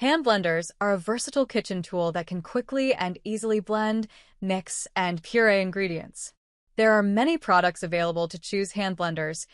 Hand blenders are a versatile kitchen tool that can quickly and easily blend, mix, and puree ingredients. There are many products available to choose hand blenders,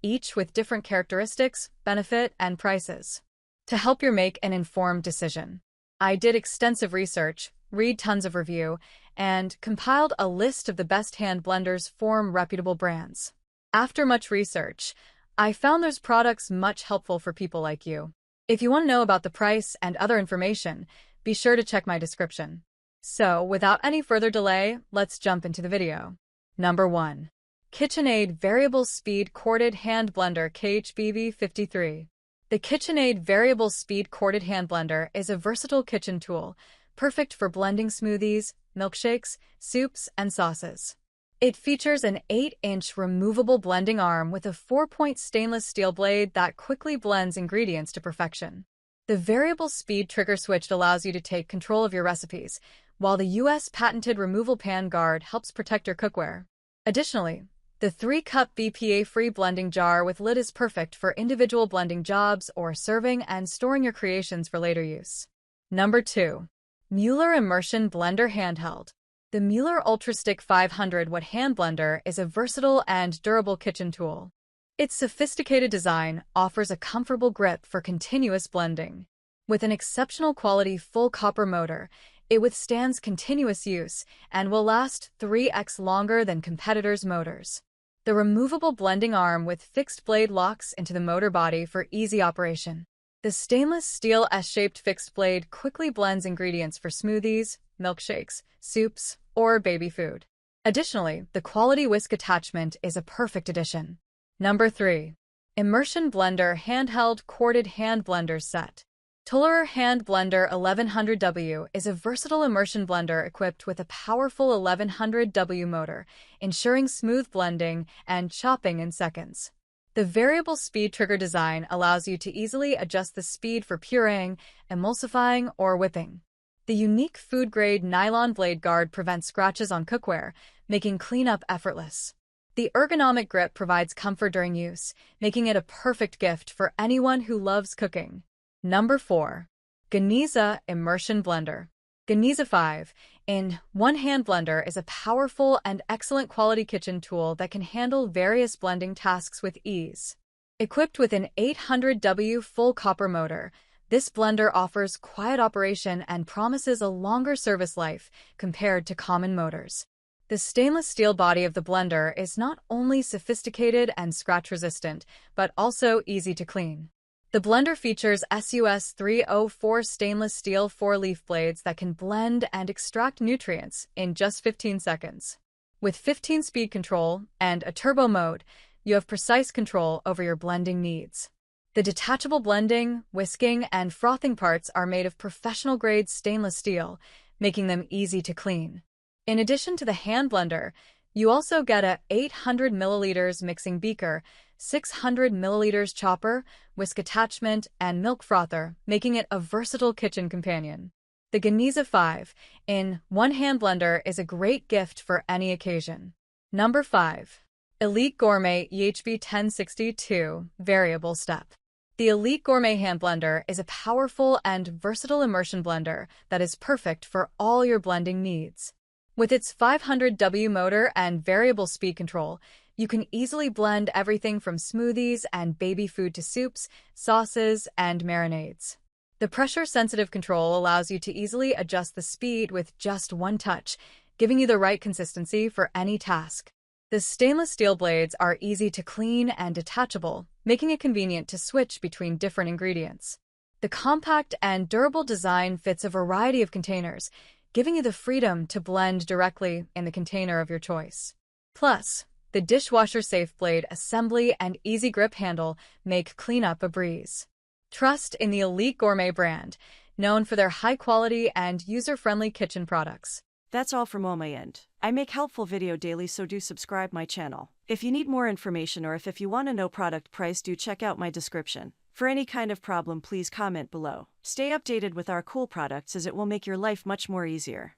each with different characteristics, benefit, and prices. To help you make an informed decision, I did extensive research, read tons of review, and compiled a list of the best hand blenders from reputable brands. After much research, I found those products much helpful for people like you. If you want to know about the price and other information, be sure to check my description. So, without any further delay, let's jump into the video. Number 1. KitchenAid Variable Speed Corded Hand Blender KHBV53. The KitchenAid Variable Speed Corded Hand Blender is a versatile kitchen tool, perfect for blending smoothies, milkshakes, soups, and sauces. It features an 8-inch removable blending arm with a 4-point stainless steel blade that quickly blends ingredients to perfection. The variable speed trigger switch allows you to take control of your recipes, while the U.S. patented removal pan guard helps protect your cookware. Additionally, the 3-cup BPA-free blending jar with lid is perfect for individual blending jobs or serving and storing your creations for later use. Number 2. Mueller Immersion Blender Handheld. The Mueller UltraStick 500-watt hand blender is a versatile and durable kitchen tool. Its sophisticated design offers a comfortable grip for continuous blending. With an exceptional quality full copper motor, it withstands continuous use and will last 3x longer than competitors' motors. The removable blending arm with fixed blade locks into the motor body for easy operation. The stainless steel S-shaped fixed blade quickly blends ingredients for smoothies, milkshakes, soups, or baby food. Additionally, the quality whisk attachment is a perfect addition. Number 3. Immersion Blender Handheld Corded Hand Blender Set. Tollerer Hand Blender 1100W is a versatile immersion blender equipped with a powerful 1100W motor, ensuring smooth blending and chopping in seconds. The variable speed trigger design allows you to easily adjust the speed for pureeing, emulsifying, or whipping. The unique food-grade nylon blade guard prevents scratches on cookware, making cleanup effortless. The ergonomic grip provides comfort during use, making it a perfect gift for anyone who loves cooking. Number 4. Geniza Immersion Blender. Geniza 5-in-1 hand blender is a powerful and excellent quality kitchen tool that can handle various blending tasks with ease. Equipped with an 800W full copper motor, this blender offers quiet operation and promises a longer service life compared to common motors. The stainless steel body of the blender is not only sophisticated and scratch-resistant, but also easy to clean. The blender features SUS 304 stainless steel 4-leaf blades that can blend and extract nutrients in just 15 seconds. With 15-speed control and a turbo mode, you have precise control over your blending needs. The detachable blending, whisking, and frothing parts are made of professional-grade stainless steel, making them easy to clean. In addition to the hand blender, you also get a 800 milliliters mixing beaker, 600 milliliters chopper, whisk attachment, and milk frother, making it a versatile kitchen companion. The Geniza 5-in-1 hand blender is a great gift for any occasion. Number 5. Elite Gourmet EHB 1062 Variable Step. The Elite Gourmet Hand Blender is a powerful and versatile immersion blender that is perfect for all your blending needs. With its 500W motor and variable speed control, you can easily blend everything from smoothies and baby food to soups, sauces, and marinades. The pressure-sensitive control allows you to easily adjust the speed with just one touch, giving you the right consistency for any task. The stainless steel blades are easy to clean and detachable, making it convenient to switch between different ingredients. The compact and durable design fits a variety of containers, giving you the freedom to blend directly in the container of your choice. Plus, the dishwasher-safe blade assembly and easy grip handle make cleanup a breeze. Trust in the Elite Gourmet brand, known for their high quality and user-friendly kitchen products. That's all from on my end. I make helpful video daily, so do subscribe my channel. If you need more information or if you want to know product price, do check out my description. For any kind of problem, please comment below. Stay updated with our cool products as it will make your life much more easier.